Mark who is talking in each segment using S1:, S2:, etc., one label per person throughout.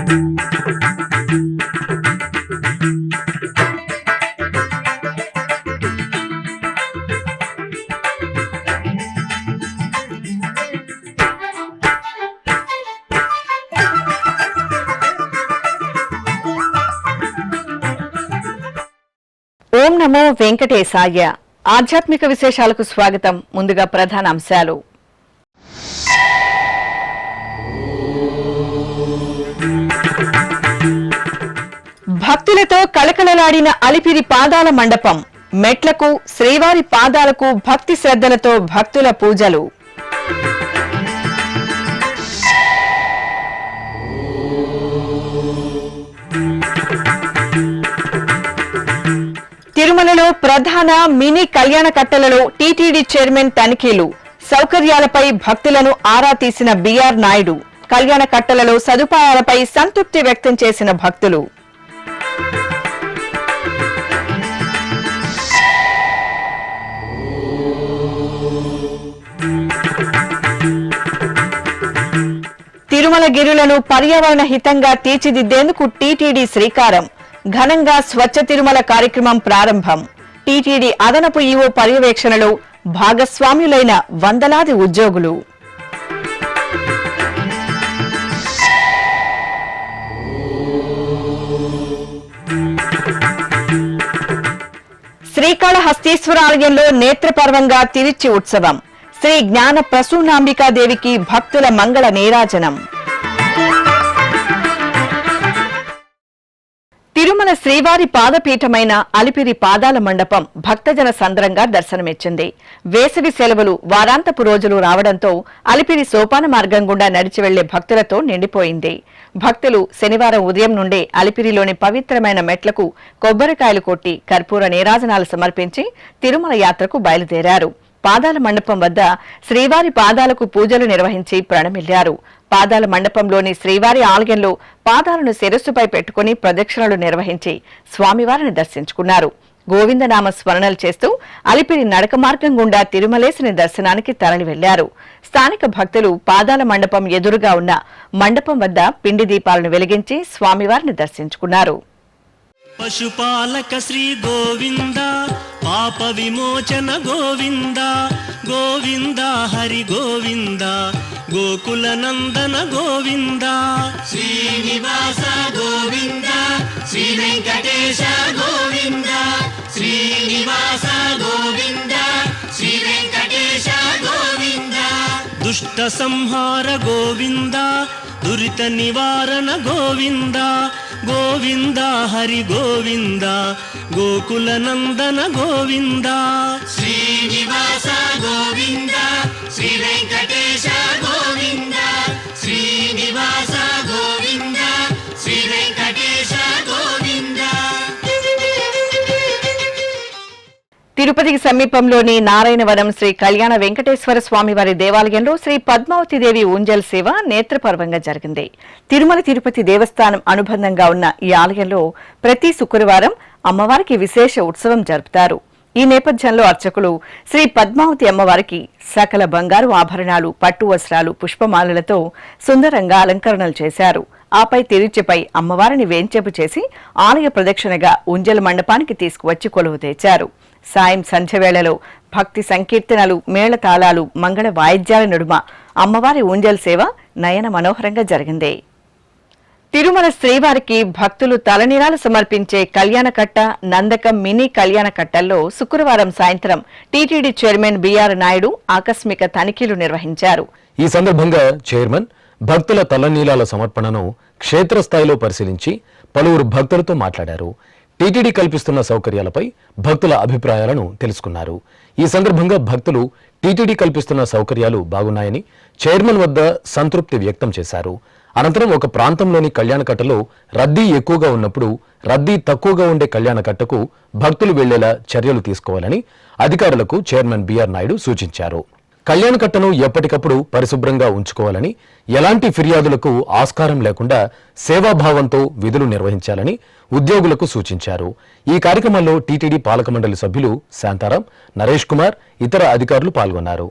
S1: ఓం నమో వెంకటేశాయ. ఆధ్యాత్మిక విశేషాలకు స్వాగతం. ముందుగా ప్రధాన అంశాలు. భక్తులతో కళకళలాడిన అలిపిరి పాదాల మండపం. మెట్లకు శ్రీవారి పాదాలకు భక్తి శ్రద్ధలతో భక్తుల పూజలు. తిరుమలలో ప్రధాన మినీ కళ్యాణ కట్టలలో టీటీడీ చైర్మన్ తనిఖీలు. సౌకర్యాలపై భక్తులను ఆరా తీసిన బిఆర్ నాయుడు. కళ్యాణ కట్టలలో సదుపాయాలపై సంతృప్తి వ్యక్తం చేసిన భక్తులు. తిరుమల గిరులను పర్యావరణ హితంగా తీర్చిదిద్దేందుకు టీటీడీ శ్రీకారం. ఘనంగా స్వచ్ఛ తిరుమల కార్యక్రమం ప్రారంభం. టీటీడీ అదనపు ఈవో పర్యవేక్షణలో భాగస్వామ్యులైన వందలాది ఉద్యోగులు. శ్రీకాళహస్తీశ్వర ఆలయంలో నేత్రపర్వంగా తిరుచి ఉత్సవం. శ్రీ జ్ఞాన ప్రసూనాంబికాదేవికి భక్తుల మంగళ నీరాజనం. తిరుమల శ్రీవారి పాదపీఠమైన అలిపిరి పాదాల మండపం భక్తజన సంద్రంగా దర్శనమిచ్చింది. వేసవి సెలవులు వారాంతపు రోజులు రావడంతో అలిపిరి సోపాన మార్గం గుండా నడిచి వెళ్లే భక్తులతో నిండిపోయింది. భక్తులు శనివారం ఉదయం నుండే అలిపిరిలోని పవిత్రమైన మెట్లకు కొబ్బరికాయలు కొట్టి కర్పూర నీరాజనాలు సమర్పించి తిరుమల యాత్రకు బయలుదేరారు. పాదాల మండపం వద్ద శ్రీవారి పాదాలకు పూజలు నిర్వహించి ప్రణమిల్లారు. పాదాల మండపంలోని శ్రీవారి ఆలయంలో పాదాలను శిరస్సుపై పెట్టుకుని ప్రదక్షిణలు నిర్వహించి స్వామివారిని దర్శించుకున్నారు. గోవిందనామ స్మరణలు చేస్తూ అలిపిరి నడక మార్గం గుండా తిరుమలేశుని దర్శనానికి తరలి వెళ్లారు. స్థానిక భక్తులు పాదాల మండపం ఎదురుగా ఉన్న మండపం వద్ద పిండి దీపాలను వెలిగించి స్వామివారిని దర్శించుకున్నారు.
S2: పశుపాలక శ్రీ గోవింద, పాప విమోచన గోవింద, గోవింద హరి గోవింద, గోకుల నందన గోవింద, శ్రీనివాస గోవింద, శ్రీ వెంకటేశ గోవింద, శ్రీనివాస గోవింద, శ్రీ వెంకటేశ గోవింద, దుష్ట సంహార గోవింద, దురిత నివారణ గోవింద, గోవింద హరి గోవింద, గోకుల నందన గోవింద, శ్రీనివాస గోవింద, శ్రీ వెంకటేశ గోవింద, శ్రీనివాస గోవింద, శ్రీ వెంకటేశ గోవింద. తిరుపతికి సమీపంలోని నారాయణవరం శ్రీ కళ్యాణ వెంకటేశ్వర స్వామివారి దేవాలయంలో శ్రీ పద్మావతిదేవి ఊంజల్ సేవ నేత్రపర్వంగా జరిగింది. తిరుమల తిరుపతి దేవస్థానం అనుబంధంగా ఉన్న ఈ ఆలయంలో ప్రతి శుక్రవారం అమ్మవారికి విశేష ఉత్సవం జరుపుతారు. ఈ నేపథ్యంలో అర్చకులు శ్రీ పద్మావతి అమ్మవారికి సకల బంగారు ఆభరణాలు, పట్టు వస్త్రాలు, పుష్పమాలలతో సుందరంగా అలంకరణలు చేశారు. ఆపై తిరుచిపై అమ్మవారిని వేంచేపు చేసి ఆలయ ప్రదక్షిణగా ఊంజల్ మండపానికి తీసుకువచ్చి కొలువు తెచ్చారు. సాయం సంధ్యవేళలో భక్తి సంకీర్తనలు, మేళతాళాలు, మంగళ వాయిద్యాల నడుమ అమ్మవారి ఊంజల్ సేవ నయన మనోహరంగా జరిగింది. తిరుమల శ్రీవారికి భక్తులు తలనీలాలు సమర్పించే కళ్యాణకట్ట, నందకం మినీ కళ్యాణకట్టల్లో శుక్రవారం సాయంత్రం టీటీడీ చైర్మన్ బిఆర్ నాయుడు ఆకస్మిక తనిఖీలు నిర్వహించారు.
S3: ఈ సందర్భంగా చైర్మన్ భక్తుల తలనీలాల సమర్పణను క్షేత్రస్థాయిలో పరిశీలించి పలువురు భక్తులతో మాట్లాడారు. టీటీడీ కల్పిస్తున్న సౌకర్యాలపై భక్తుల అభిప్రాయాలను తెలుసుకున్నారు. ఈ సందర్భంగా భక్తులు టీటీడీ కల్పిస్తున్న సౌకర్యాలు బాగున్నాయని చైర్మన్ వద్ద సంతృప్తి వ్యక్తం చేశారు. అనంతరం ఒక ప్రాంతంలోని కళ్యాణకట్టలో రద్దీ ఎక్కువగా ఉన్నప్పుడు రద్దీ తక్కువగా ఉండే కళ్యాణకట్టకు భక్తులు వెళ్లేలా చర్యలు తీసుకోవాలని అధికారులకు చైర్మన్ బిఆర్ నాయుడు సూచించారు. కళ్యాణకట్టను ఎప్పటికప్పుడు పరిశుభ్రంగా ఉంచుకోవాలని, ఎలాంటి ఫిర్యాదులకు ఆస్కారం లేకుండా సేవాభావంతో విధులు నిర్వహించాలని ఉద్యోగులకు సూచించారు. ఈ కార్యక్రమంలో టీటీడీ పాలక మండలి సభ్యులు శాంతారాం, నరేష్ కుమార్, ఇతర అధికారులు పాల్గొన్నారు.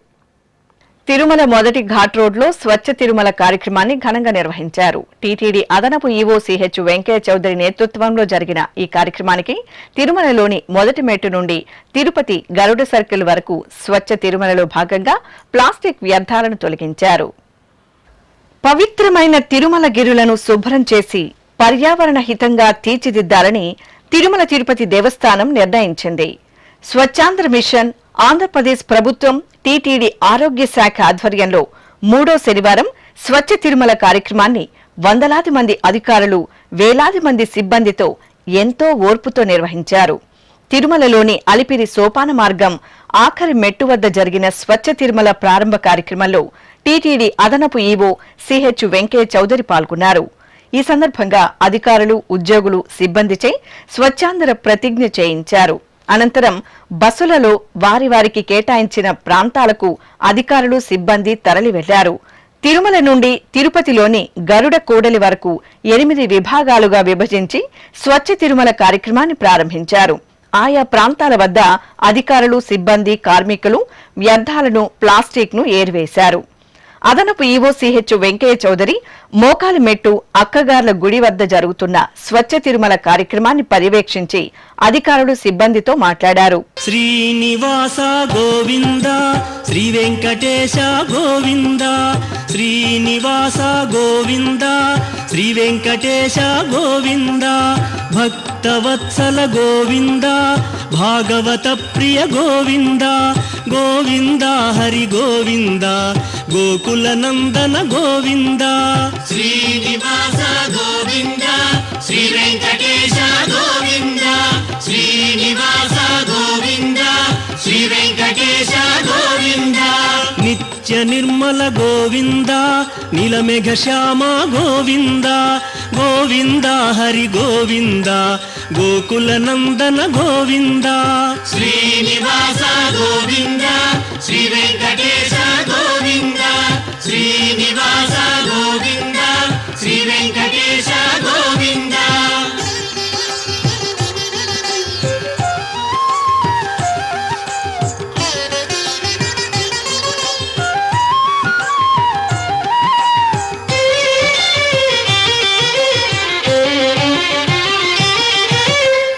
S1: తిరుమల మొదటి ఘాట్ రోడ్లో స్వచ్ఛ తిరుమల కార్యక్రమాన్ని ఘనంగా నిర్వహించారు. టీటీడీ అదనపు ఈవో సిహెచ్ వెంకయ్య చౌదరి నేతృత్వంలో జరిగిన ఈ కార్యక్రమానికి తిరుమలలోని మొదటి మెట్టు నుండి తిరుపతి గరుడ సర్కిల్ వరకు స్వచ్ఛ తిరుమలలో భాగంగా ప్లాస్టిక్ వ్యర్థాలను తొలగించారు. పవిత్రమైన తిరుమల గిరులను శుభ్రం చేసి పర్యావరణ హితంగా తీర్చిదిద్దాలని తిరుమల తిరుపతి దేవస్థానం నిర్ణయించింది. స్వచ్ఛాంధ్ర మిషన్, ఆంధ్రప్రదేశ్ ప్రభుత్వం, టీటీడీ ఆరోగ్య శాఖ ఆధ్వర్యంలో 3వ శనివారం స్వచ్ఛ తిరుమల కార్యక్రమాన్ని వందలాది మంది అధికారులు, వేలాది మంది సిబ్బందితో ఎంతో ఓర్పుతో నిర్వహించారు. తిరుమలలోని అలిపిరి సోపాన మార్గం ఆఖరి మెట్టు వద్ద జరిగిన స్వచ్ఛ తిరుమల ప్రారంభ కార్యక్రమంలో టీటీడీ అదనపు ఈవో సిహెచ్ వెంకయ్య చౌదరి పాల్గొన్నారు. ఈ సందర్భంగా అధికారులు, ఉద్యోగులు, సిబ్బందిచే స్వచ్ఛాంధ్ర ప్రతిజ్ఞ చేయించారు. అనంతరం బస్సులలో వారికి కేటాయించిన ప్రాంతాలకు అధికారులు, సిబ్బంది తరలి వెళ్లారు. తిరుమల నుండి తిరుపతిలోని గరుడ కూడలి వరకు 8 విభాగాలుగా విభజించి స్వచ్ఛ తిరుమల కార్యక్రమాన్ని ప్రారంభించారు. ఆయా ప్రాంతాల వద్ద అధికారులు, సిబ్బంది, కార్మికులు వ్యర్థాలను, ప్లాస్టిక్ ను ఏరివేశారు. అదనపు ఈవో సిహెచ్ వెంకయ్య చౌదరి మోకాలి మెట్టు అక్కగార్ల గుడి వద్ద జరుగుతున్న స్వచ్ఛ తిరుమల కార్యక్రమాన్ని పర్యవేక్షించి అధికారులు, సిబ్బందితో మాట్లాడారు.
S4: శ్రీనివాస గోవింద, శ్రీ వెంకటేశ గోవింద, శ్రీనివాస గోవింద, శ్రీ వెంకటేశ గోవింద, భక్తవత్సల గోవింద, భాగవత ప్రియ గోవింద, గోవింద హరి గోవింద, గోకుల నందన గోవింద. శ్రీనివాస గోవింద, శ్రీ వెంకటేశ గోవింద, శ్రీనివాస గోవింద, శ్రీ వెంకటేశ గోవింద. నిత్య నిర్మల గోవింద, నీలమేఘ శ్యామ గోవింద, గోవింద హరి గోవింద, గోకుల నందన గోవింద. శ్రీనివాస గోవింద, శ్రీ వెంకటేశ గోవింద, శ్రీనివాస గోవింద, శ్రీ వెంకటేశ గోవింద.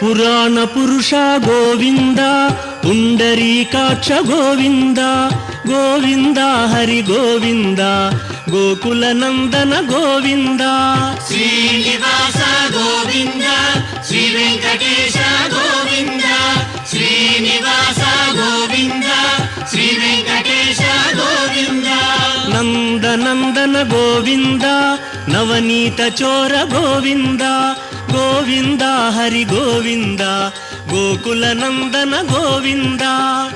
S4: పురాణ పురుష గోవింద, పుండరీకాక్ష గోవింద, గోవింద హరి గోవింద, గోకుల నందన గోవింద. శ్రీనివాస గోవింద, శ్రీ వెంకటేశ గోవింద, శ్రీనివాస గోవింద, శ్రీ వెంకటేశ గోవింద. నందనందన గోవింద, నవనీత చోర గోవింద, గోవింద హరి గోవింద, గోకుల నందన గోవింద.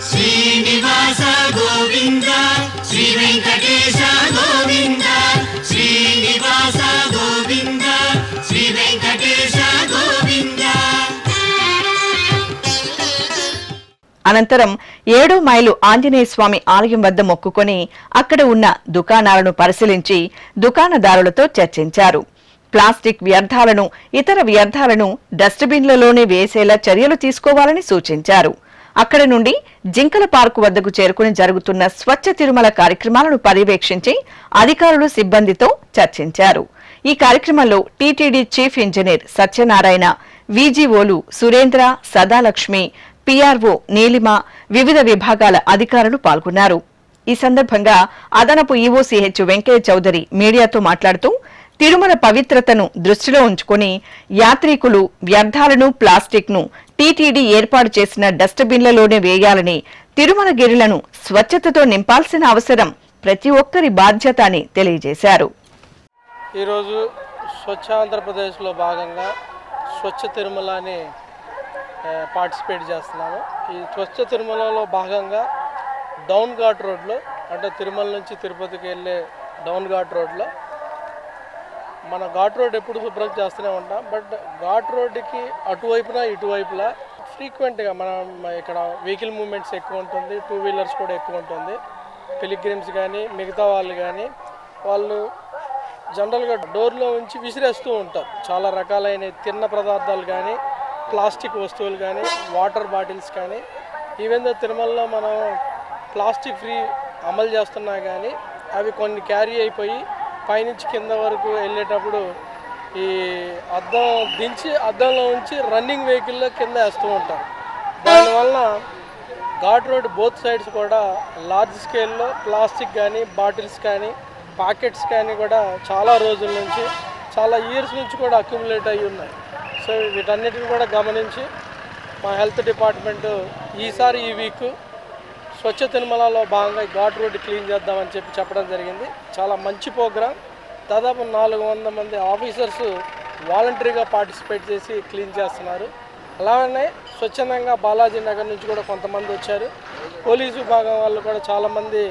S4: శ్రీనివాస గోవింద, శ్రీ వెంకటేశ గోవింద, శ్రీనివాస గోవింద, శ్రీ వెంకటేశ గోవింద.
S1: అనంతరం 7వ మైలు ఆంజనేయ స్వామి ఆలయం వద్ద మొక్కుకొని అక్కడ ఉన్న దుకాణాలను పరిశీలించి దుకాణదారులతో చర్చించారు. ప్లాస్టిక్ వ్యర్థాలను, ఇతర వ్యర్థాలను డస్ట్బిన్లలోనే వేసేలా చర్యలు తీసుకోవాలని సూచించారు. అక్కడి నుండి జింకల పార్కు వద్దకు చేరుకుని జరుగుతున్న స్వచ్ఛ తిరుమల కార్యక్రమాలను పర్యవేక్షించి అధికారులు, సిబ్బందితో చర్చించారు. ఈ కార్యక్రమంలో టీటీడీ చీఫ్ ఇంజనీర్ సత్యనారాయణ, వీజీఓలు సురేంద్ర, సదాలక్ష్మి, పీఆర్ఓ నీలిమ, వివిధ విభాగాల అధికారులు పాల్గొన్నారు. ఈ సందర్భంగా అదనపు ఈవో సిహెచ్ వెంకయ్య చౌదరి మీడియాతో మాట్లాడుతూ తిరుమల పవిత్రతను దృష్టిలో ఉంచుకుని యాత్రికులు వ్యర్థాలను, ప్లాస్టిక్ ను టీటీడీ ఏర్పాటు చేసిన డస్ట్బిన్లలోనే వేయాలని, తిరుమల గిరులను స్వచ్ఛతతో నింపాల్సిన అవసరం ప్రతి ఒక్కరి బాధ్యత అని తెలియజేశారు.
S5: ఈరోజు స్వచ్ఛ ఆంధ్రప్రదేశ్లో భాగంగా స్వచ్ఛ తిరుమల అని పార్టిసిపేట్ చేస్తున్నాము. ఈ స్వచ్ఛ తిరుమలలో భాగంగా డౌన్ ఘాట్ రోడ్లో, అంటే తిరుమల నుంచి తిరుపతికి వెళ్ళే డౌన్ ఘాట్ రోడ్లో మన ఘాట్ రోడ్ ఎప్పుడు శుభ్రం చేస్తూనే ఉంటాం. బట్ ఘాట్ రోడ్డుకి అటువైపున ఇటువైపులా ఫ్రీక్వెంట్గా మనం ఇక్కడ వెహికల్ మూవ్మెంట్స్ ఎక్కువ ఉంటుంది, 2 వీలర్స్ కూడా ఎక్కువ ఉంటుంది. పిలిగ్రిమ్స్ కానీ మిగతా వాళ్ళు కానీ వాళ్ళు జనరల్గా డోర్లో ఉంచి విసిరేస్తూ ఉంటారు. చాలా రకాలైన తిన్న పదార్థాలు కానీ, ప్లాస్టిక్ వస్తువులు కానీ, వాటర్ బాటిల్స్ కానీ. ఈవెన్ దో తిరుమలలో మనం ప్లాస్టిక్ ఫ్రీ అమలు చేస్తున్నా కానీ అవి కొన్ని క్యారీ అయిపోయి పైనుంచి కింద వరకు వెళ్ళేటప్పుడు ఈ అద్దం దించి అద్దంలో ఉంచి రన్నింగ్ వెహికల్లో కింద వేస్తూ ఉంటారు. దానివల్ల ఘాట్ రోడ్ బోత్ సైడ్స్ కూడా లార్జ్ స్కేల్లో ప్లాస్టిక్ కానీ బాటిల్స్ కానీ ప్యాకెట్స్ కానీ కూడా చాలా రోజుల నుంచి చాలా ఇయర్స్ నుంచి కూడా అక్యుములేట్ అయ్యి ఉన్నాయి. సో వీటన్నిటిని కూడా గమనించి మా హెల్త్ డిపార్ట్మెంటు ఈసారి ఈ వీక్ స్వచ్ఛ తిరుమలలో భాగంగా ఘాట్ రోడ్ క్లీన్ చేద్దామని చెప్పడం జరిగింది. చాలా మంచి ప్రోగ్రాం. దాదాపు 400 మంది ఆఫీసర్స్ వాలంటరీగా పార్టిసిపేట్ చేసి క్లీన్ చేస్తున్నారు. అలానే స్వచ్ఛందంగా బాలాజీ నగర్ నుంచి కూడా కొంతమంది వచ్చారు. పోలీసు విభాగం వాళ్ళు కూడా చాలామంది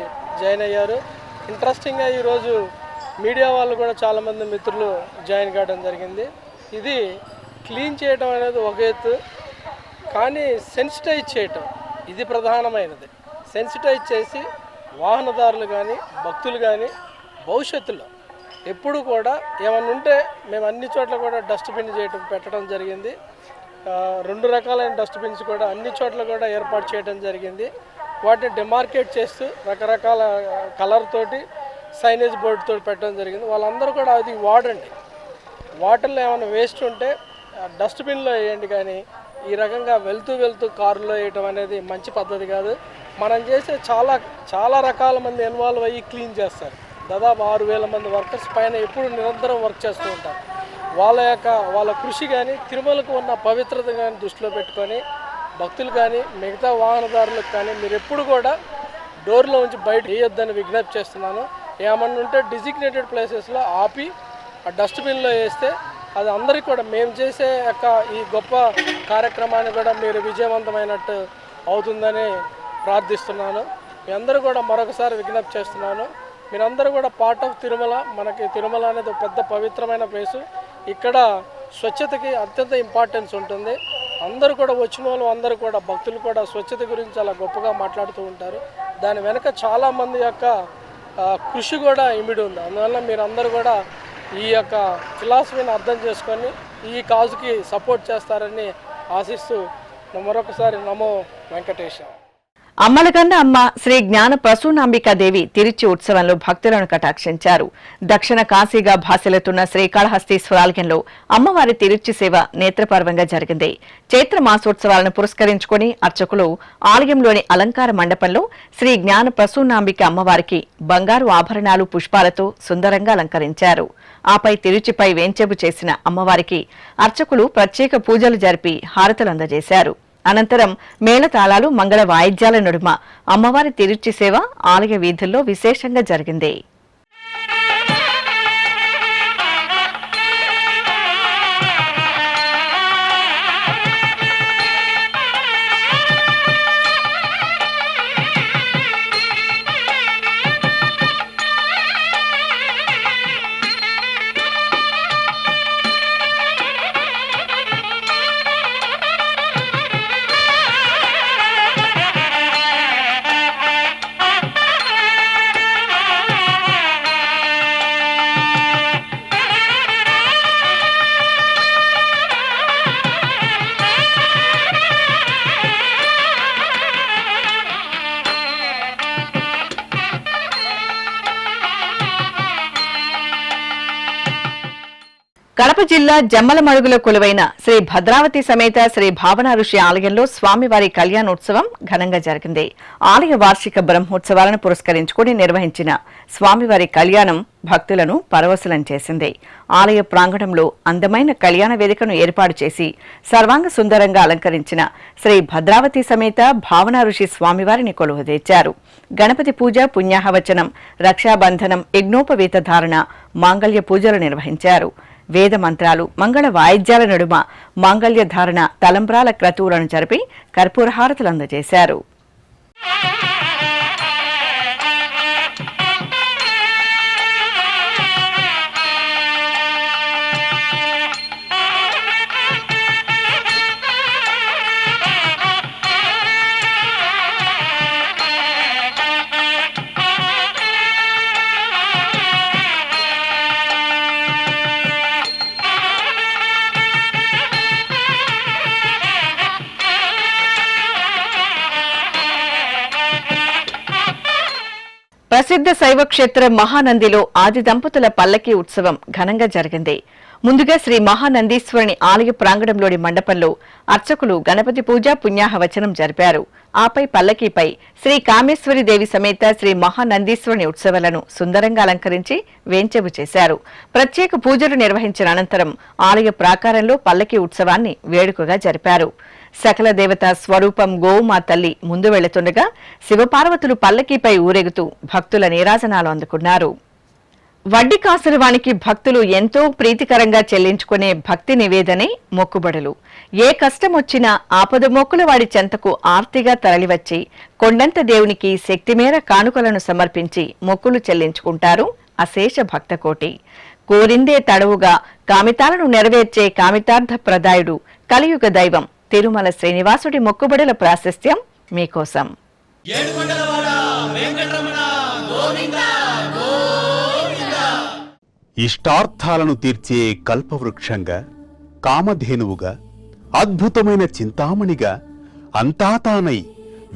S5: జాయిన్ అయ్యారు. ఇంట్రెస్టింగ్గా ఈరోజు మీడియా వాళ్ళు కూడా చాలామంది మిత్రులు జాయిన్ కావడం జరిగింది. ఇది క్లీన్ చేయడం అనేది ఒక ఎత్తు, కానీ సెన్సిటైజ్ చేయటం ఇది ప్రధానమైనది. సెన్సిటైజ్ చేసి వాహనదారులు కానీ భక్తులు కానీ భవిష్యత్తులో ఎప్పుడు కూడా ఏమన్నా ఉంటే మేము అన్ని చోట్ల కూడా డస్ట్బిన్ పెట్టడం జరిగింది. 2 రకాలైన డస్ట్బిన్స్ కూడా అన్ని చోట్ల కూడా ఏర్పాటు చేయడం జరిగింది. వాటిని డిమార్కేట్ చేస్తూ రకరకాల కలర్ తోటి సైనేజ్ బోర్డు తోటి పెట్టడం జరిగింది. వాళ్ళందరూ కూడా అది వాడండి, వాటర్లో ఏమైనా వేస్ట్ ఉంటే డస్ట్బిన్లో వేయండి, కానీ ఈ రకంగా వెళ్తూ కారులో వేయటం అనేది మంచి పద్ధతి కాదు. మనం చేసే చాలా రకాల మంది ఇన్వాల్వ్ అయ్యి క్లీన్ చేస్తారు. దాదాపు 6,000 మంది వర్కర్స్ పైన ఎప్పుడు నిరంతరం వర్క్ చేస్తూ ఉంటారు. వాళ్ళ కృషి కానీ తిరుమలకు ఉన్న పవిత్రత కానీ దృష్టిలో పెట్టుకొని భక్తులు కానీ మిగతా వాహనదారులకు కానీ మీరు ఎప్పుడు కూడా డోర్లో ఉంచి బయట వేయొద్దని విజ్ఞప్తి చేస్తున్నాను. ఏమన్నా ఉంటే డిజిగ్నేటెడ్ ప్లేసెస్లో ఆపి ఆ డస్ట్బిన్లో వేస్తే అది అందరికీ కూడా మేము చేసే ఈ గొప్ప కార్యక్రమాన్ని కూడా మీరు విజయవంతమైనట్టు అవుతుందని ప్రార్థిస్తున్నాను. మీ అందరూ కూడా మరొకసారి విజ్ఞప్తి చేస్తున్నాను. మీరందరూ కూడా పార్ట్ ఆఫ్ తిరుమల. మనకి తిరుమల అనేది ఒక పెద్ద పవిత్రమైన ప్లేసు. ఇక్కడ స్వచ్ఛతకి అత్యంత ఇంపార్టెన్స్ ఉంటుంది. అందరూ కూడా వచ్చిన వాళ్ళు అందరూ కూడా భక్తులు కూడా స్వచ్ఛత గురించి చాలా గొప్పగా మాట్లాడుతూ ఉంటారు. దాని వెనక చాలామంది యొక్క కృషి కూడా ఇమిడి ఉంది. అందువల్ల మీరందరూ కూడా ఈ యొక్క ఫిలాసఫీని అర్థం చేసుకొని ఈ కాజుకి సపోర్ట్ చేస్తారని ఆశిస్తూ మరొకసారి నమో వెంకటేశ.
S1: అమ్మలగన్న అమ్మ శ్రీ జ్ఞాన ప్రసూనాంబికాదేవి తిరుచి ఉత్సవంలో భక్తులను కటాక్షించారు. దక్షిణ కాశీగా భాసిల్లుతున్న శ్రీకాళహస్తీశ్వరాలయంలో అమ్మవారి తిరుచి సేవ నేత్రపర్వంగా జరిగింది. చైత్ర మాసోత్సవాలను పురస్కరించుకుని అర్చకులు ఆలయంలోని అలంకార మండపంలో శ్రీ జ్ఞాన ప్రసూనాంబిక అమ్మవారికి బంగారు ఆభరణాలు పుష్పాలతో సుందరంగా అలంకరించారు. ఆపై తిరుచిపై వేంచేపు చేసిన అమ్మవారికి అర్చకులు ప్రత్యేక పూజలు జరిపి హారతులు అందజేశారు. అనంతరం మేళతాళాలు మంగళ వాయిద్యాల నడుమ అమ్మవారి తిరుచి సేవ ఆలయ వీధుల్లో విశేషంగా జరిగింది. కడప జిల్లా జమ్మలమడుగులో కొలువైన శ్రీ భద్రావతి సమేత శ్రీ భావన ఋషి ఆలయంలో స్వామివారి కళ్యాణోత్సవం ఘనంగా జరిగింది. ఆలయ వార్షిక బ్రహ్మోత్సవాలను పురస్కరించుకుని నిర్వహించిన స్వామివారి కళ్యాణం భక్తులను పరవశులం చేసింది. ఆలయ ప్రాంగణంలో అందమైన కళ్యాణ వేదికను ఏర్పాటు చేసి సర్వాంగ సుందరంగా అలంకరించిన శ్రీ భద్రావతి సమేత భావన ఋషి స్వామివారిని కొలువుదీర్చారు. గణపతి పూజ, పుణ్యాహవచనం, రక్షాబంధనం, యజ్ఞోపవీత ధారణ, మాంగళ్య పూజలు నిర్వహించారు. వేద మంత్రాలు, మంగళ వాయిద్యాల నడుమ మాంగళ్య ధారణ, తలంబ్రాల క్రతువులను జరిపి కర్పూరహారతులు అందజేశారు. ప్రసిద్ధ శైవ క్షేత్రం మహానందిలో ఆది దంపతుల పల్లకీ ఉత్సవం ఘనంగా జరిగింది. ముందుగా శ్రీ మహానందీశ్వరుని ఆలయ ప్రాంగణంలోని మండపంలో అర్చకులు గణపతి పూజ పుణ్యాహవచనం జరిపారు. ఆపై పల్లకీపై శ్రీ కామేశ్వరి దేవి సమేత శ్రీ మహానందీశ్వరుని ఉత్సవాలను సుందరంగా అలంకరించి వేంచెవు చేశారు. ప్రత్యేక పూజలు నిర్వహించిన అనంతరం ఆలయ ప్రాకారంలో పల్లకీ ఉత్సవాన్ని వేడుకగా జరిపారు. సకల దేవత స్వరూపం గోవుమా తల్లి ముందు వెళుతుండగా శివపార్వతులు పల్లకీపై ఊరేగుతూ భక్తుల నీరాజనాలు అందుకున్నారు. వడ్డీ కాసులవానికి భక్తులు ఎంతో ప్రీతికరంగా చెల్లించుకునే భక్తి నివేదనే మొక్కుబడులు. ఏ కష్టమొచ్చినా ఆపద మొక్కుల వాడి చెంతకు ఆర్తిగా తరలివచ్చి కొండంత దేవునికి శక్తిమేర కానుకలను సమర్పించి మొక్కులు చెల్లించుకుంటారు అశేష భక్తకోటి. కోరిందే తడవుగా కామితాలను నెరవేర్చే కామితార్థ ప్రదాయుడు కలియుగ దైవం తిరుమల శ్రీనివాసుడి మొక్కుబడుల ప్రాశస్త్యం మీకోసం.
S6: ఇష్టార్థాలను తీర్చే కల్పవృక్షంగా, కామధేనువుగా, అద్భుతమైన చింతామణిగా అంతా తానై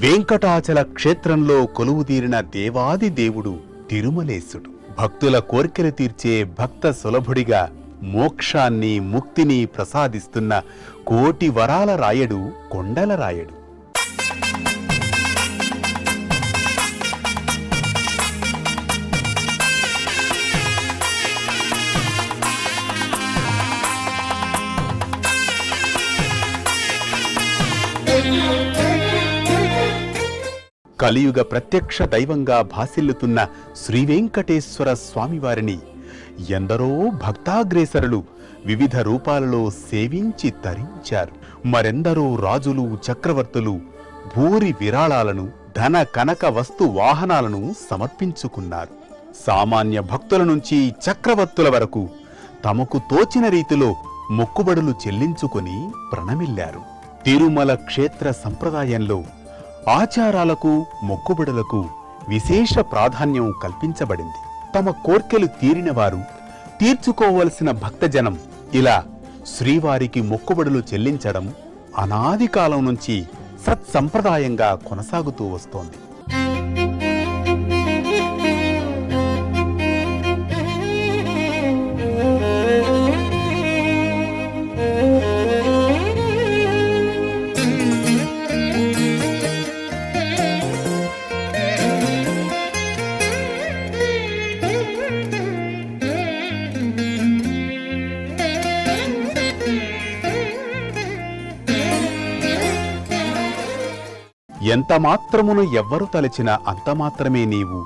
S6: వెంకటాచల క్షేత్రంలో కొలువుదీరిన దేవాది దేవుడు తిరుమలేశుడు. భక్తుల కోర్కెలు తీర్చే భక్త సులభుడిగా మోక్షాన్ని ముక్తిని ప్రసాదిస్తున్న కోటి వరాల రాయడు కొండల రాయడు. కలియుగ ప్రత్యక్ష దైవంగా భాసిల్లుతున్న శ్రీవేంకటేశ్వర స్వామివారిని ఎందరో భక్తాగ్రేసరులు వివిధ రూపాలలో సేవించి తరించారు. మరెందరో రాజులు చక్రవర్తులు భూరి విరాళాలను ధన కనక వస్తు వాహనాలను సమర్పించుకున్నారు. సామాన్య భక్తుల నుంచి చక్రవర్తుల వరకు తమకు తోచిన రీతిలో మొక్కుబడులు చెల్లించుకుని ప్రణమిల్లారు. తిరుమల క్షేత్ర సంప్రదాయంలో ఆచారాలకు మొక్కుబడులకు విశేష ప్రాధాన్యం కల్పించబడింది. తమ కోర్కెలు తీరినవారు తీర్చుకోవలసిన భక్తజనం ఇలా శ్రీవారికి మొక్కుబడులు చెల్లించడం అనాది కాలం నుంచి సత్సంప్రదాయంగా కొనసాగుతూ వస్తోంది. ఎంత మాత్రమును ఎవ్వరు తలచిన అంత మాత్రమే నీవు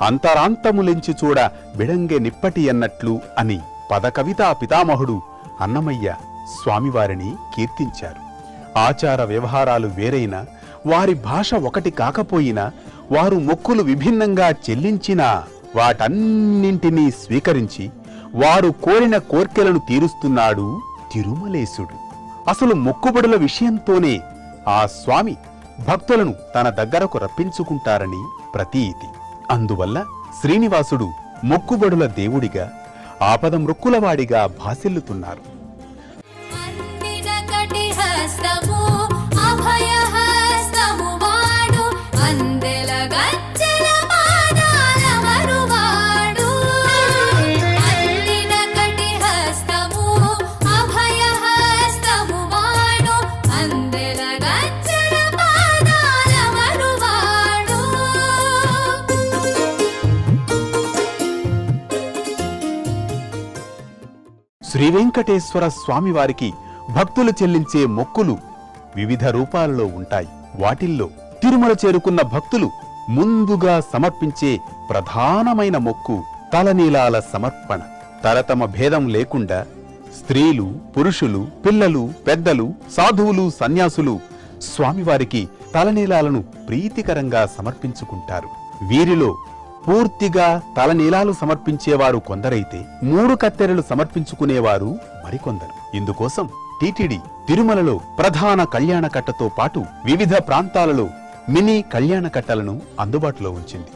S6: అంతరాంతములించి చూడ బిడంగె నిప్పటి అన్నట్లు అని పదకవితా పితామహుడు అన్నమయ్య స్వామివారిని కీర్తించారు. ఆచార వ్యవహారాలు వేరైనా, వారి భాష ఒకటి కాకపోయినా, వారు మొక్కులు విభిన్నంగా చెల్లించినా వాటన్నింటినీ స్వీకరించి వారు కోరిన కోర్కెలను తీరుస్తున్నాడు తిరుమలేశుడు. అసలు మొక్కుబడుల విషయంతోనే ఆ స్వామి భక్తులను తన దగ్గరకు రప్పించుకుంటారని ప్రతీతి. అందువల్ల శ్రీనివాసుడు మొక్కుబడుల దేవుడిగా, ఆపద మృక్కులవాడిగా భాసిల్లుతున్నారు. శ్రీవేంకటేశ్వర స్వామివారికి భక్తులు చెల్లించే మొక్కులు వివిధ రూపాలలో ఉంటాయి. వాటిల్లో తిరుమల చేరుకున్న భక్తులు ముందుగా సమర్పించే ప్రధానమైన మొక్కు తలనీలాల సమర్పణ. తరతమ భేదం లేకుండా స్త్రీలు, పురుషులు, పిల్లలు, పెద్దలు, సాధువులు, సన్యాసులు స్వామివారికి తలనీలాలను ప్రీతికరంగా సమర్పించుకుంటారు. వీరిలో పూర్తిగా తలనీలాలు సమర్పించేవారు కొందరైతే 3 కత్తెరలు సమర్పించుకునేవారు మరికొందరు. ఇందుకోసం టీటీడీ తిరుమలలో ప్రధాన కళ్యాణకట్టతో పాటు వివిధ ప్రాంతాలలో మినీ కళ్యాణకట్టలను అందుబాటులో ఉంచింది.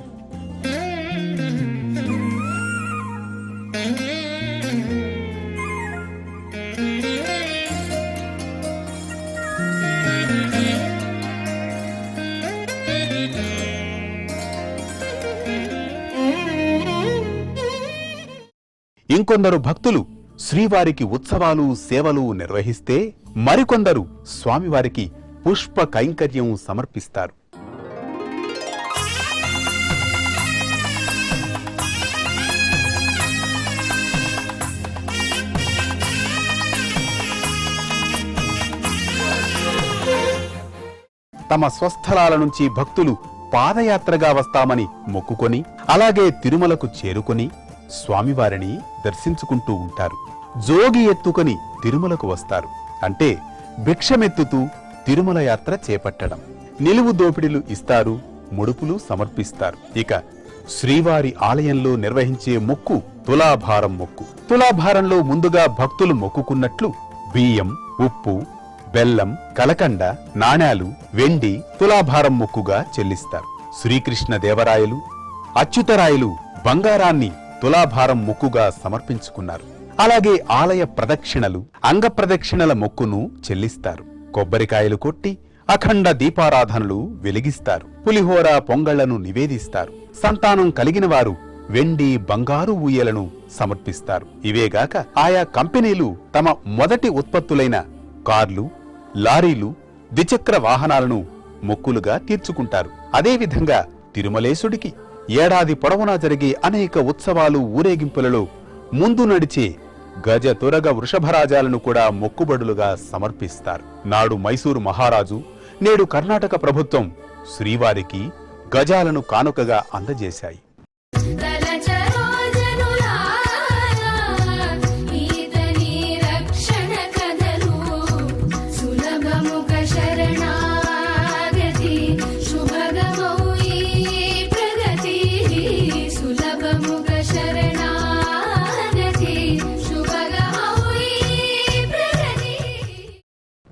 S6: ఇంకొందరు భక్తులు శ్రీవారికి ఉత్సవాలు సేవలు నిర్వహిస్తే మరికొందరు స్వామివారికి పుష్ప కైంకర్యం సమర్పిస్తారు. తమ స్వస్థలాల నుంచి భక్తులు పాదయాత్రగా వస్తామని మొక్కుకొని అలాగే తిరుమలకు చేరుకొని స్వామివారిని దర్శించుకుంటూ ఉంటారు. జోగి ఎత్తుకొని తిరుమలకు వస్తారు. అంటే భిక్షమెత్తుతూ తిరుమల యాత్ర చేపట్టడం. నిలువు దోపిడీలు ఇస్తారు, ముడుపులు సమర్పిస్తారు. ఇక శ్రీవారి ఆలయంలో నిర్వహించే మొక్కు తులాభారం మొక్కు. తులాభారంలో ముందుగా భక్తులు మొక్కుకున్నట్లు బియ్యం, ఉప్పు, బెల్లం, కలకండ, నాణేలు, వెండి తులాభారం మొక్కుగా చెల్లిస్తారు. శ్రీకృష్ణ దేవరాయలు, అచ్యుతరాయలు బంగారాన్ని తులాభారం మొక్కుగా సమర్పించుకున్నారు. అలాగే ఆలయ ప్రదక్షిణలు, అంగప్రదక్షిణల మొక్కును చెల్లిస్తారు. కొబ్బరికాయలు కొట్టి అఖండ దీపారాధనలు వెలిగిస్తారు. పులిహోర, పొంగళ్లను నివేదిస్తారు. సంతానం కలిగిన వారు వెండి, బంగారు ఊయలను సమర్పిస్తారు. ఇవేగాక ఆయా కంపెనీలు తమ మొదటి ఉత్పత్తులైన కార్లు, లారీలు, ద్విచక్ర వాహనాలను మొక్కులుగా తీర్చుకుంటారు. అదేవిధంగా తిరుమలేశుడికి ఏడాది పొడవునా జరిగే అనేక ఉత్సవాలు, ఊరేగింపులలో ముందు నడిచే గజ తురగ వృషభరాజాలను కూడా మొక్కుబడులుగా సమర్పిస్తారు. నాడు మైసూరు మహారాజు, నేడు కర్ణాటక ప్రభుత్వం శ్రీవారికి గజాలను కానుకగా అందజేశాయి.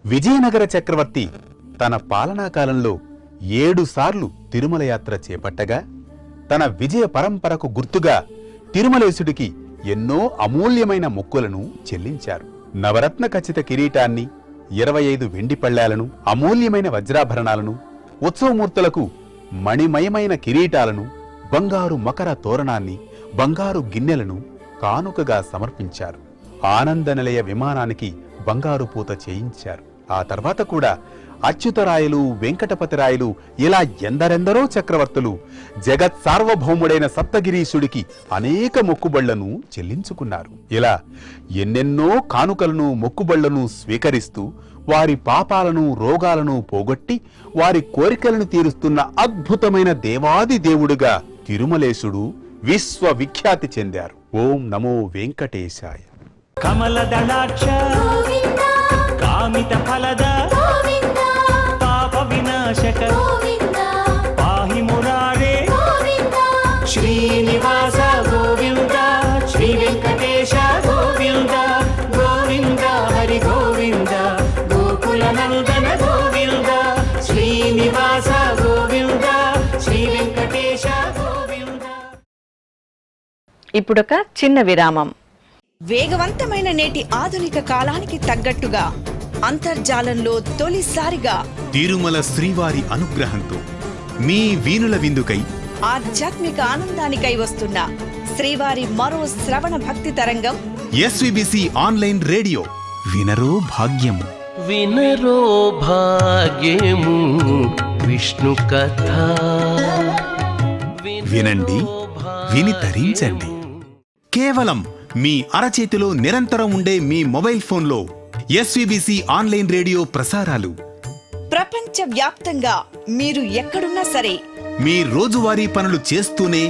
S6: విజయనగర చక్రవర్తి తన పాలనా కాలంలో 7 సార్లు తిరుమల యాత్ర చేపట్టగా తన విజయ పరంపరకు గుర్తుగా తిరుమలేశుడికి ఎన్నో అమూల్యమైన మొక్కులను చెల్లించారు. నవరత్న ఖచ్చిత కిరీటాన్ని, 25 వెండి పళ్ళాలను, అమూల్యమైన వజ్రాభరణాలను, ఉత్సవమూర్తులకు మణిమయమైన కిరీటాలను, బంగారు మకర తోరణాన్ని, బంగారు గిన్నెలను కానుకగా సమర్పించారు. ఆనంద నిలయ విమానానికి బంగారు పూత చేయించారు. ఆ తర్వాత కూడా అచ్యుతరాయలు, వెంకటపతిరాయలు ఇలా ఎందరెందరో చక్రవర్తులు జగత్ సార్వభౌముడైన సప్తగిరీశుడికి అనేక మొక్కుబళ్లను చెల్లించుకున్నారు. ఇలా ఎన్నెన్నో కానుకలను, మొక్కుబళ్లను స్వీకరిస్తూ వారి పాపాలను, రోగాలను పోగొట్టి వారి కోరికలను తీరుస్తున్న అద్భుతమైన దేవాది దేవుడుగా తిరుమలేశుడు విశ్వవిఖ్యాతి చెందారు. ఓం నమో వెంకటేశాయ.
S4: కమలదళాక్ష కామిత ఫలద పాప వినాశక పాహి మురారే శ్రీనివాస గోవింద శ్రీ వెంకటేశ గోవింద గోవింద హరి గోవింద గోకుల నందన గోవింద శ్రీనివాస గోవింద శ్రీ వెంకటేశ గోవింద.
S1: ఇప్పుడొక చిన్న విరామం.
S2: వేగవంతమైన నేటి ఆధునిక కాలానికి తగ్గట్టుగా అంతర్జాలంలో తొలిసారిగా
S6: తిరుమల శ్రీవారి అనుగ్రహంతో మీ వీనుల విందుకై
S2: ఆధ్యాత్మిక ఆనందానికై వస్తున్న శ్రీవారి మరో శ్రవణ భక్తి తరంగం
S6: ఎస్విబిసి ఆన్లైన్ రేడియో. వినరో భాగ్యము,
S4: వినరో భాగ్యము విష్ణు కథ.
S6: వినండి, విని తరించండి. కేవలం మీ అరచేతిలో నిరంతరం ఉండే మీ మొబైల్ ఫోన్లో ఎస్విబిసి ఆన్లైన్ రేడియో ప్రసారాలు
S2: ప్రపంచ వ్యాప్తంగా మీరు ఎక్కడున్నా సరే
S6: మీ రోజువారీ పనులు చేస్తూనే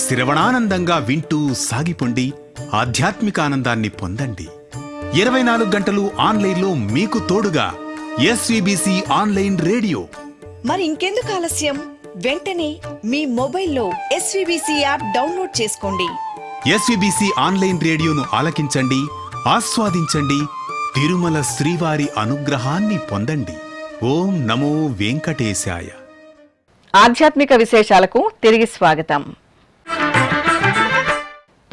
S6: శ్రవణానందంగా వింటూ సాగిపోండి, ఆధ్యాత్మిక ఆనందాన్ని పొందండి. 24 గంటలు ఆన్లైన్లో మీకు తోడుగా ఎస్విబిసి ఆన్లైన్ రేడియో.
S2: మరి ఇంకెందుకు ఆలస్యం? వెంటనే మీ మొబైల్లో ఎస్విబిసి యాప్ డౌన్లోడ్ చేసుకోండి.
S6: ఎస్విబిసి ఆన్లైన్ రేడియోను ఆలకించండి, ఆస్వాదించండి, తిరుమల శ్రీవారి అనుగ్రహాన్ని పొందండి. ఓం నమో వెంకటేశాయ.
S1: ఆధ్యాత్మిక విశేషాలకు తిరిగి స్వాగతం.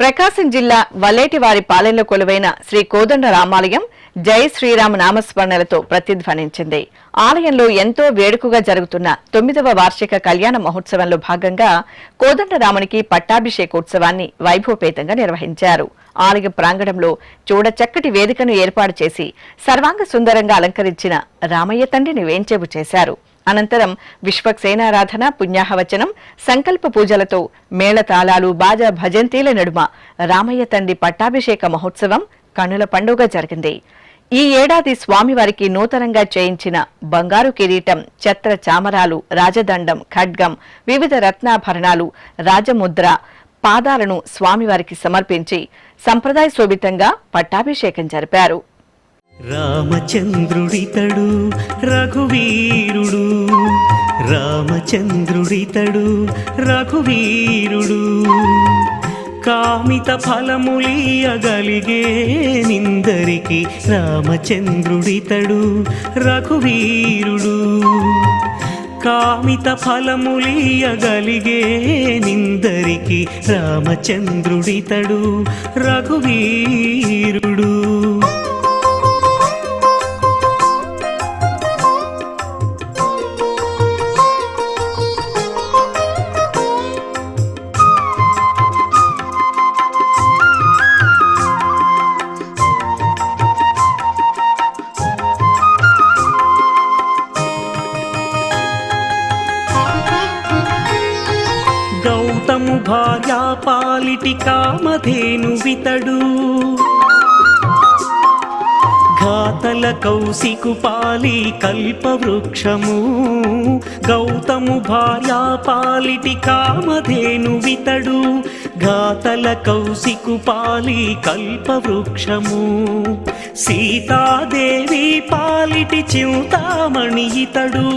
S1: ప్రకాశం జిల్లా వల్లేటివారి పాలెంలో కొలువైన శ్రీ కోదండ రామాలయం జై శ్రీరామ నామస్మరణలతో ప్రతిధ్వనించింది. ఆలయంలో ఎంతో వేడుకగా జరుగుతున్న 9వ వార్షిక కళ్యాణ మహోత్సవంలో భాగంగా కోదండరామునికి పట్టాభిషేకోత్సవాన్ని వైభవపేతంగా నిర్వహించారు. ఆలయ ప్రాంగణంలో చూడచక్కటి వేదికను ఏర్పాటు చేసి సర్వాంగ సుందరంగా అలంకరించిన రామయ్య తండ్రిని వేంచేపు చేశారు. అనంతరం విశ్వక్సేనారాధన, పుణ్యాహవచనం, సంకల్ప పూజలతో మేళతాళాలు, బాజా భజంతీల నడుమ రామయ్య తండ్రి పట్టాభిషేక మహోత్సవం కన్నుల పండుగ జరిగింది. ఈ ఏడాది స్వామివారికి నూతనంగా చేయించిన బంగారు కిరీటం, ఛత్ర చామరాలు, రాజదండం, ఖడ్గం, వివిధ రత్నాభరణాలు, రాజముద్ర, పాదాలను స్వామివారికి సమర్పించి సంప్రదాయ శోభితంగా పట్టాభిషేకం జరిపారు.
S4: రామచంద్రుడితడు రఘువీరుడు, రామచంద్రుడితడు రఘువీరుడు, కామిత ఫలములియగలిగే నిందరికి రామచంద్రుడితడు రఘువీరుడు, కామిత ఫలములియగలిగే నిందరికి రామచంద్రుడితడు రఘువీరుడు. గౌతము భార్యా పాలిటి కామధేనువితడు, ఘాతల కౌశికు పాలి కల్పవృక్షము, గౌతము భార్యా పాలిటి కామధేనువితడు, ఘాతల కౌశికు పాలి కల్పవృక్షము, సీతాదేవి పాలిటి చింతామణి ఇతడు,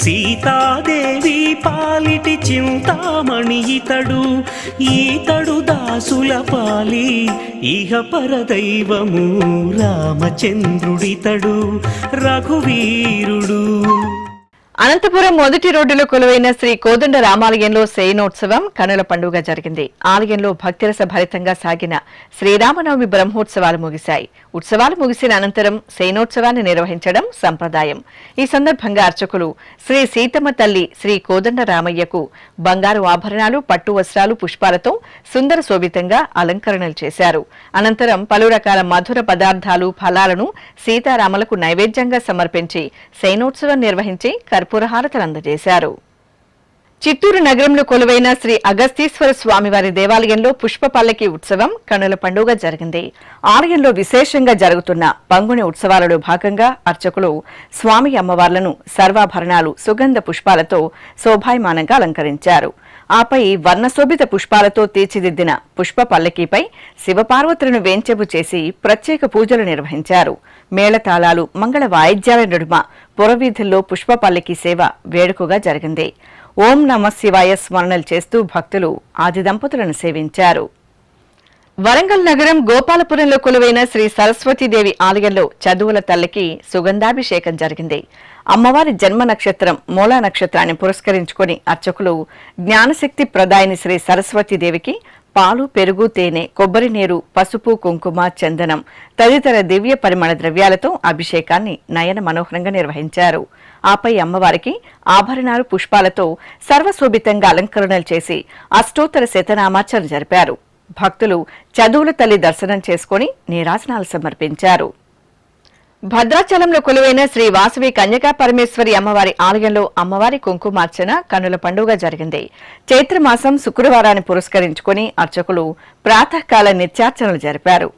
S4: సీతాదేవి పాలిటి చింతామణి ఇతడు, ఈతడు దాసుల పాలి ఇహ పరదైవము రామచంద్రుడితడు రఘువీరుడు.
S1: అనంతపురం మొదటి రోడ్డులో కొలువైన శ్రీ కోదండ రామాలయంలో శయనోత్సవం కనుల పండుగ జరిగింది. ఆలయంలో భక్తిరస భరితంగా సాగిన శ్రీరామనవమి బ్రహ్మోత్సవాలు ముగిశాయి. ఉత్సవాలు ముగిసిన అనంతరం శయనోత్సవాన్ని నిర్వహించడం సంప్రదాయం. ఈ సందర్భంగా అర్చకులు శ్రీ సీతమ్మ తల్లి శ్రీ కోదండ రామయ్యకు బంగారు ఆభరణాలు, పట్టు వస్త్రాలు, పుష్పాలతో సుందర శోభితంగా అలంకరణలు చేశారు. అనంతరం పలు రకాల మధుర పదార్థాలు, ఫలాలను సీతారాములకు నైవేద్యంగా సమర్పించి శయనోత్సవం నిర్వహించి కర్పూరహారతలు అందజేశారు. చిత్తూరు నగరంలో కొలువైన శ్రీ అగస్తీశ్వర స్వామివారి దేవాలయంలో పుష్ప పల్లకి ఉత్సవం కనుల పండుగ జరిగింది. ఆలయంలో విశేషంగా జరుగుతున్న పంగుని ఉత్సవాలలో భాగంగా అర్చకులు స్వామి అమ్మవార్లను సర్వాభరణాలు, సుగంధ పుష్పాలతో శోభాయమానంగా అలంకరించారు. ఆపై వర్ణశోభిత పుష్పాలతో తీర్చిదిద్దిన పుష్ప పల్లకీపై శివపార్వతులను వేంచెపు చేసి ప్రత్యేక పూజలు నిర్వహించారు. మేళతాళాలు, మంగళ వాయిద్యాల నడుమ పురవీధుల్లో పుష్ప పల్లకీ సేవ వేడుకగా జరిగింది. ఓం నమ శివాయ స్మరణలు చేస్తూ భక్తులు ఆది దంపతులను సేవించారు. వరంగల్ నగరం గోపాలపురంలో కొలువైన శ్రీ సరస్వతీదేవి ఆలయంలో చదువుల తల్లికి సుగంధాభిషేకం జరిగింది. అమ్మవారి జన్మ నక్షత్రం మూలా నక్షత్రాన్ని పురస్కరించుకుని అర్చకులు జ్ఞానశక్తి ప్రదాయిని శ్రీ సరస్వతీదేవికి పాలు, పెరుగు, తేనె, కొబ్బరి నీరు, పసుపు, కుంకుమ, చందనం తదితర దివ్య పరిమళ ద్రవ్యాలతో అభిషేకాన్ని నయన మనోహరంగా నిర్వహించారు. ఆపై అమ్మవారికి ఆభరణాలు, పుష్పాలతో సర్వశోభితంగా అలంకరణలు చేసి అష్టోత్తర శతనామార్చన జరిపారు. భక్తులు చదువుల తల్లి దర్శనం చేసుకుని నీరాజనాలు సమర్పించారు. భద్రాచలంలో కొలువైన శ్రీ వాసవి కన్యకా పరమేశ్వరి అమ్మవారి ఆలయంలో అమ్మవారి కుంకుమార్చన కన్నుల పండుగ జరిగింది. చైత్రమాసం శుక్రవారాన్ని పురస్కరించుకుని అర్చకులు ప్రాతకాల నిత్యార్చనలు జరిపారు.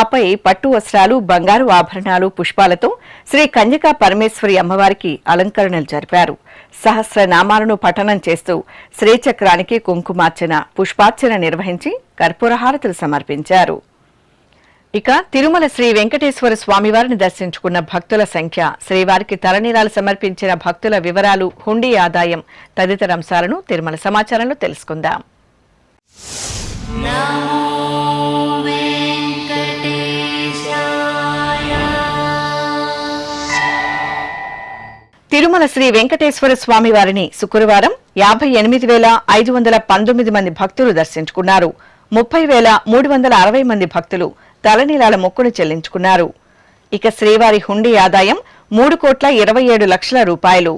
S1: ఆపై పట్టు వస్త్రాలు, బంగారు ఆభరణాలు, పుష్పాలతో శ్రీ కన్యకా పరమేశ్వరి అమ్మవారికి అలంకరణలు జరిపారు. సహస్రనామాలను పఠనం చేస్తూ శ్రీచక్రానికి కుంకుమార్చన, పుష్పార్చన నిర్వహించి కర్పూరహారతులు సమర్పించారు. ఇక తిరుమల శ్రీ వెంకటేశ్వర స్వామివారిని దర్శించుకున్న భక్తుల సంఖ్య, శ్రీవారికి తలనీలాలు సమర్పించిన భక్తుల వివరాలు, హుండీ ఆదాయం తదితర అంశాలను తిరుమల సమాచారంలో తెలుసుకుందాం. తిరుమల శ్రీ వెంకటేశ్వర స్వామి వారిని శుక్రవారం 58,519 మంది భక్తులు దర్శించుకున్నారు. 30,360 మంది భక్తులు తలనీలాల మొక్కును చెల్లించుకున్నారు. ఇక శ్రీవారి హుండీ ఆదాయం 3,27,00,000 రూపాయలు.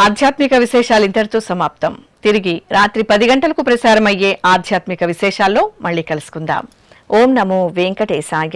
S1: ఆధ్యాత్మిక విశేషాలు ఇంతటితో సమాప్తం. తిరిగి రాత్రి 10 గంటలకు ప్రసారమయ్యే ఆధ్యాత్మిక విశేషాల్లో మళ్లీ కలుసుకుందాం. ఓం నమో వెంకటేశాయ.